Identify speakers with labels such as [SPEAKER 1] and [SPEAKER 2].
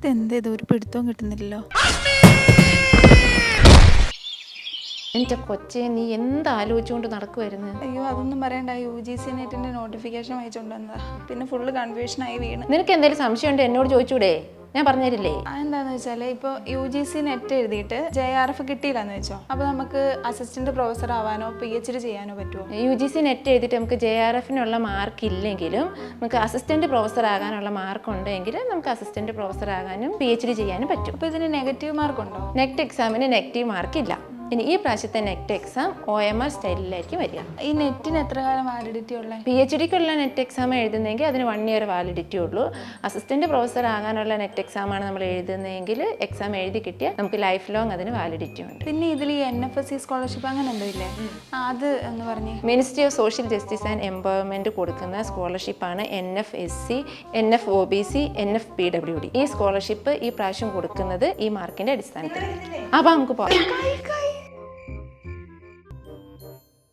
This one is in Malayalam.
[SPEAKER 1] ഇതെന്തേത് ഒരു പിടുത്തവും കിട്ടുന്നില്ലല്ലോ.
[SPEAKER 2] എൻ്റെ കൊച്ചെ, നീ എന്താലോചിച്ചുകൊണ്ട് നടക്കുമായിരുന്നു?
[SPEAKER 1] അയ്യോ അതൊന്നും പറയണ്ട. UGC നെറ്റിന്റെ നോട്ടിഫിക്കേഷൻ വായിച്ചോണ്ട് വന്നതാ. പിന്നെ ഫുള്ള് കൺഫ്യൂഷനായി വീണ്.
[SPEAKER 2] നിനക്ക് എന്തെങ്കിലും സംശയമുണ്ട് എന്നോട് ചോദിച്ചൂടെ? ഞാൻ പറഞ്ഞുതരില്ലേ?
[SPEAKER 1] അതെന്താന്ന് വെച്ചാൽ ഇപ്പോൾ UGC നെറ്റ് എഴുതിയിട്ട് JRF കിട്ടിയില്ലെന്ന് വെച്ചോ, അപ്പോൾ നമുക്ക് അസിസ്റ്റന്റ് പ്രൊഫസർ ആവാനോ PhD ചെയ്യാനോ പറ്റുമോ?
[SPEAKER 2] UGC നെറ്റ് എഴുതിയിട്ട് നമുക്ക് JRFനുള്ള മാർക്ക് ഇല്ലെങ്കിലും നമുക്ക് അസിസ്റ്റന്റ് പ്രൊഫസർ ആകാനുള്ള മാർക്ക് ഉണ്ടെങ്കിൽ നമുക്ക് അസിസ്റ്റന്റ് പ്രൊഫസർ ആകാനും PhD ചെയ്യാനും പറ്റും.
[SPEAKER 1] അപ്പോൾ ഇതിന് നെഗറ്റീവ് മാർക്ക് ഉണ്ടോ?
[SPEAKER 2] നെറ്റ് എക്സാമിന് നെഗറ്റീവ് മാർക്ക് ഇല്ല. ഇനി ഈ പ്രാവശ്യത്തെ നെറ്റ് എക്സാം OMR സ്റ്റൈലിലായിരിക്കും വരിക.
[SPEAKER 1] ഈ നെറ്റിന് എത്ര കാലം വാലിഡിറ്റി ഉള്ളത്?
[SPEAKER 2] PhDക്കുള്ള നെറ്റ് എക്സാം എഴുതുന്നെങ്കിൽ അതിന് 1 ഇയർ വാലിഡിറ്റി ഉള്ളൂ. അസിസ്റ്റന്റ് പ്രൊഫസർ ആകാനുള്ള നെറ്റ് എക്സാമാണ് നമ്മൾ എഴുതുന്നതെങ്കിൽ എക്സാം എഴുതി കിട്ടിയാൽ നമുക്ക് ലൈഫ് ലോങ് അതിന് വാലിഡിറ്റി ഉണ്ട്.
[SPEAKER 1] പിന്നെ ഇതിൽ ഈ NFSC സ്കോളർഷിപ്പ് അങ്ങനെ എന്തോ ഇല്ലേ? അത് എന്ന് പറഞ്ഞേ.
[SPEAKER 2] Ministry of social justice and empowerment കൊടുക്കുന്ന സ്കോളർഷിപ്പാണ് NFSC, NFOBC, NFPWD. ഈ സ്കോളർഷിപ്പ് ഈ പ്രാവശ്യം കൊടുക്കുന്നത് ഈ മാർക്കിന്റെ അടിസ്ഥാനത്തിൽ. അപ്പൊ നമുക്ക് പോകാം.